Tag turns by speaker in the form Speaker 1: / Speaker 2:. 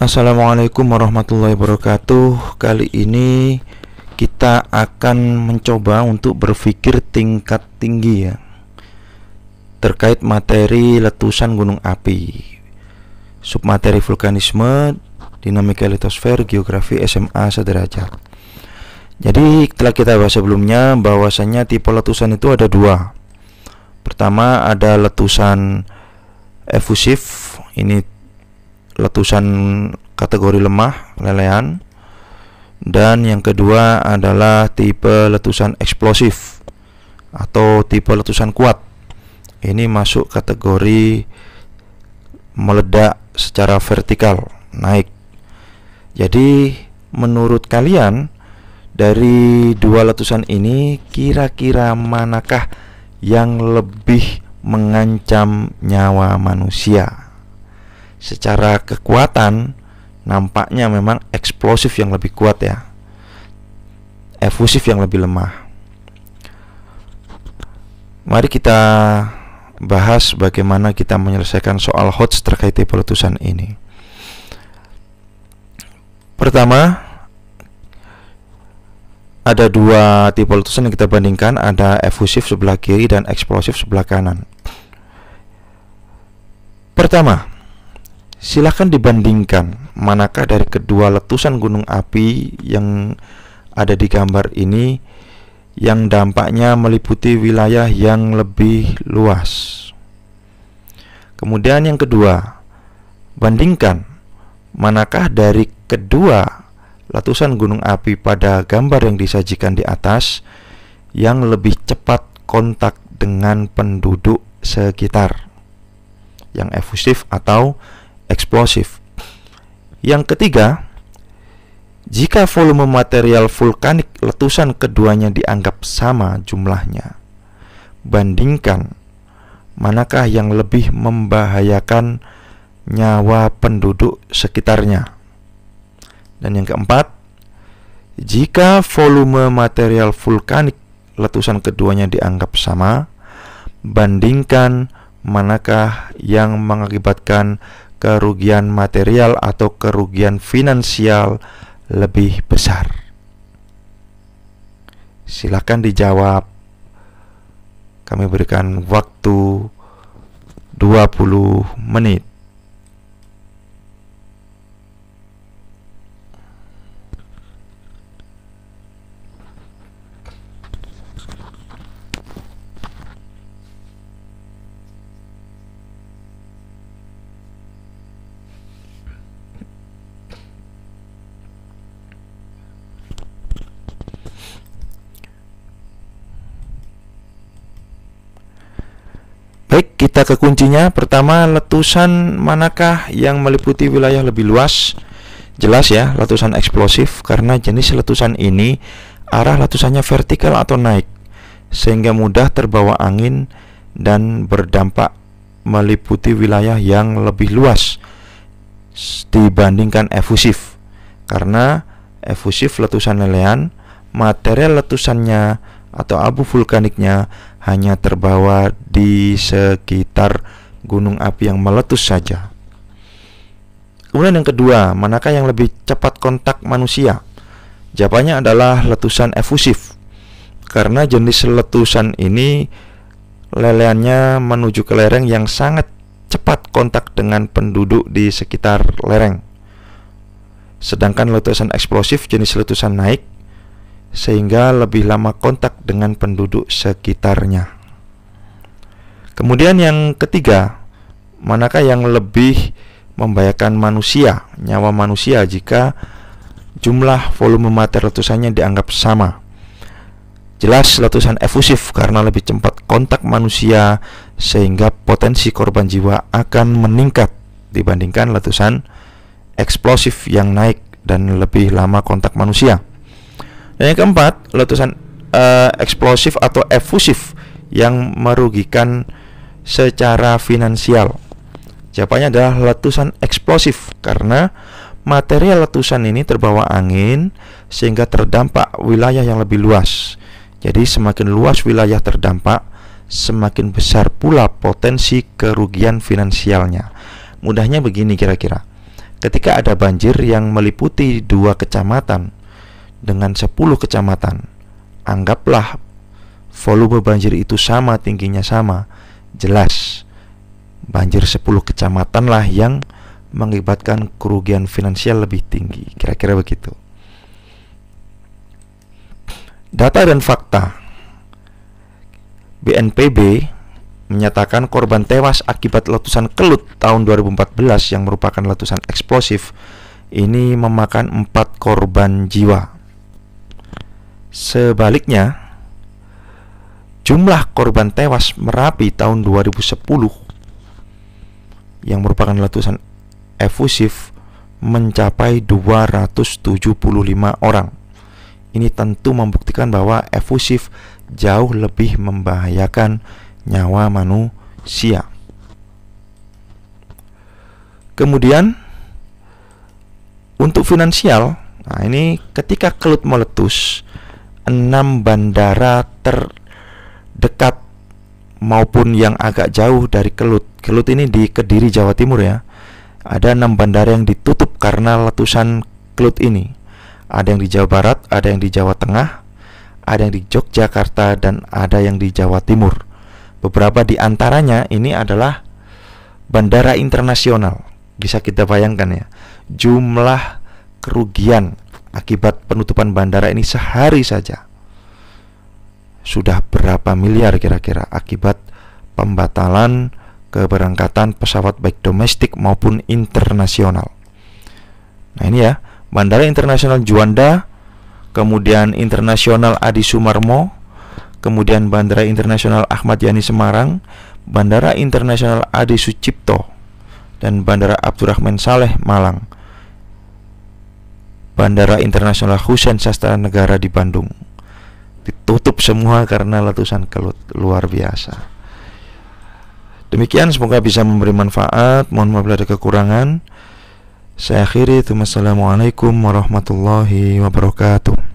Speaker 1: Assalamualaikum warahmatullahi wabarakatuh. Kali ini kita akan mencoba untuk berpikir tingkat tinggi ya, terkait materi letusan gunung api, submateri vulkanisme, dinamika litosfer, geografi SMA sederajat. Jadi telah kita bahas sebelumnya bahwasanya tipe letusan itu ada dua. Pertama ada letusan efusif, ini letusan kategori lemah, lelehan. Dan yang kedua adalah tipe letusan eksplosif atau tipe letusan kuat. Ini masuk kategori meledak secara vertikal, naik. Jadi menurut kalian dari dua letusan ini kira-kira manakah yang lebih mengancam nyawa manusia? Secara kekuatan nampaknya memang eksplosif yang lebih kuat ya, efusif yang lebih lemah. Mari kita bahas bagaimana kita menyelesaikan soal HOTS terkait tipe letusan ini. Pertama, ada dua tipe letusan yang kita bandingkan, ada efusif sebelah kiri dan eksplosif sebelah kanan. Pertama, silahkan dibandingkan manakah dari kedua letusan gunung api yang ada di gambar ini yang dampaknya meliputi wilayah yang lebih luas. Kemudian yang kedua, bandingkan manakah dari kedua letusan gunung api pada gambar yang disajikan di atas yang lebih cepat kontak dengan penduduk sekitar, yang efusif atau eksplosif. Yang ketiga, jika volume material vulkanik letusan keduanya dianggap sama jumlahnya, bandingkan manakah yang lebih membahayakan nyawa penduduk sekitarnya. Dan yang keempat, jika volume material vulkanik letusan keduanya dianggap sama, bandingkan manakah yang mengakibatkan kerugian material atau kerugian finansial lebih besar. Silakan dijawab. Kami berikan waktu 20 menit. Baik, kita ke kuncinya. Pertama, letusan manakah yang meliputi wilayah lebih luas? Jelas ya, letusan eksplosif, karena jenis letusan ini arah letusannya vertikal atau naik, sehingga mudah terbawa angin dan berdampak meliputi wilayah yang lebih luas dibandingkan efusif. Karena efusif letusan lelehan, material letusannya atau abu vulkaniknya hanya terbawa di sekitar gunung api yang meletus saja. Kemudian yang kedua, manakah yang lebih cepat kontak manusia? Jawabannya adalah letusan efusif, karena jenis letusan ini lelehannya menuju ke lereng yang sangat cepat kontak dengan penduduk di sekitar lereng. Sedangkan letusan eksplosif jenis letusan naik, sehingga lebih lama kontak dengan penduduk sekitarnya. Kemudian yang ketiga, manakah yang lebih membahayakan manusia, nyawa manusia jika jumlah volume materi letusannya dianggap sama? Jelas letusan efusif, karena lebih cepat kontak manusia sehingga potensi korban jiwa akan meningkat dibandingkan letusan eksplosif yang naik dan lebih lama kontak manusia. Dan yang keempat, letusan eksplosif atau efusif yang merugikan secara finansial. Jawabannya adalah letusan eksplosif, karena material letusan ini terbawa angin sehingga terdampak wilayah yang lebih luas. Jadi semakin luas wilayah terdampak, semakin besar pula potensi kerugian finansialnya. Mudahnya begini kira-kira. ketika ada banjir yang meliputi 2 kecamatan dengan 10 kecamatan, anggaplah volume banjir itu sama, tingginya sama, jelas banjir 10 kecamatan lah yang mengakibatkan kerugian finansial lebih tinggi. Kira-kira begitu. Data dan fakta. BNPB menyatakan korban tewas akibat letusan Kelut tahun 2014 yang merupakan letusan eksplosif ini memakan 4 korban jiwa. Sebaliknya, jumlah korban tewas Merapi tahun 2010 yang merupakan letusan efusif mencapai 275 orang. Ini tentu membuktikan bahwa efusif jauh lebih membahayakan nyawa manusia. Kemudian untuk finansial, nah ini ketika Kelut meletus, 6 bandara terdekat maupun yang agak jauh dari Kelut. Kelut ini di Kediri, Jawa Timur ya. Ada 6 bandara yang ditutup karena letusan Kelut ini. Ada yang di Jawa Barat, ada yang di Jawa Tengah, ada yang di Yogyakarta, dan ada yang di Jawa Timur. Beberapa di antaranya ini adalah bandara internasional. Bisa kita bayangkan ya, jumlah kerugian akibat penutupan bandara ini sehari saja sudah berapa miliar kira-kira akibat pembatalan keberangkatan pesawat baik domestik maupun internasional. Nah ini ya, Bandara Internasional Juanda, kemudian Internasional Adi Sumarmo, kemudian Bandara Internasional Ahmad Yani Semarang, Bandara Internasional Adi Sucipto, dan Bandara Abdurrahman Saleh Malang, Bandara Internasional Husein Sastra Negara di Bandung. Ditutup semua karena letusan Kelut. Luar biasa. Demikian, semoga bisa memberi manfaat. Mohon maaf bila ada kekurangan. Saya akhiri. Wassalamualaikum warahmatullahi wabarakatuh.